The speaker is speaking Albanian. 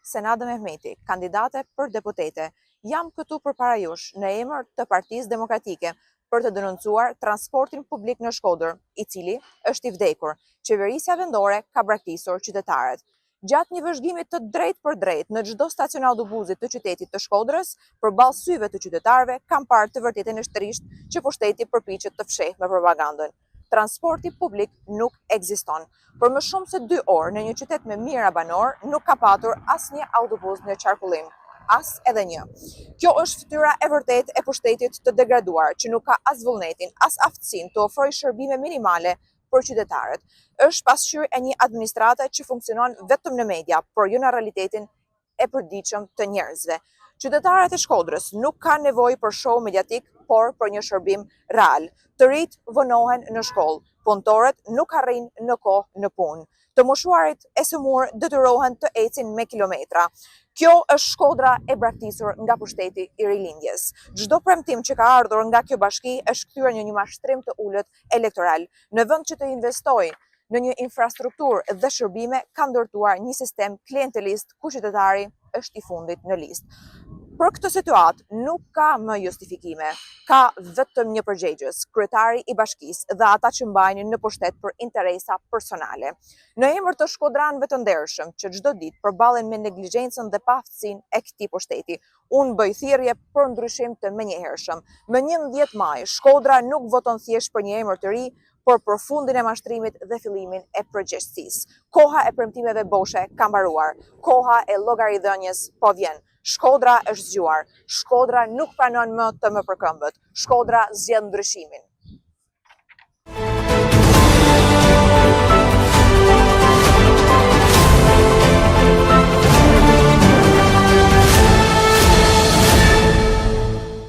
Senada Mehmeti, kandidate për deputete. Jam këtu përpara jush në emër të Partisë Demokratike për të denoncuar transportin publik në Shkodër, i cili është i vdekur. Qeverisja vendore ka braktisur qytetarët. Gjatë një vëzhgimit të drejt për drejt në çdo stacion autobusit të qytetit të Shkodrës, përballë syve të qytetarëve, kam parë të vërtetën shtrishtë që pushteti përpiqet të fshehë me propagandën. Transporti publik nuk ekziston. Për më shumë se 2 orë në një qytet me mijëra banor nuk ka patur asnjë autobus në qarkullim. As edhe një. Kjo është fytyra e vërtet e pushtetit të degraduar, që nuk ka as vullnetin, as aftësinë të ofrojë shërbime minimale për qytetarët. Është pasqyrë e një administrate që funksionon vetëm në media, por jo në realitetin e përditshëm të njerëzve. Qytetarët e Shkodrës nuk kanë nevojë për show mediatik, por për një shërbim real. Të rinjt vonohen në shkollë, punëtorët nuk arrijnë në kohë në punë. Të moshuarit e sëmurë detyrohen të ecin me kilometra. Kjo është Shkodra e braktisur nga pushteti i rilindjes. Çdo premtim që ka ardhur nga kjo bashki është kthyer në një mashtrim të ulët elektoral. Në vend që të investojë në një infrastrukturë dhe shërbime, ka ndërtuar një sistem klientelist ku qytetari është i fundit në listë. Për këtë situatë nuk ka më justifikime, ka vetëm një përgjegjës, kryetari i bashkisë dhe ata që mbajnë në pushtet për interesa personale. Në emër të shkodranëve të ndershëm që çdo ditë përballen me neglizhencën dhe paaftësinë e këtij pushteti, unë bëj thirrje për ndryshim të menjëhershëm. Më 11 maj, Shkodra nuk voton thjesht për një emër të ri, por për fundin e mashtrimit dhe fillimin e përgjegjësisë. Koha e premtimeve boshe ka mbaruar. Koha e llogaridhënies po vjen. Shkodra është zgjuar. Shkodra nuk pranon më të më përkëmbët. Shkodra zgjedh ndryshimin.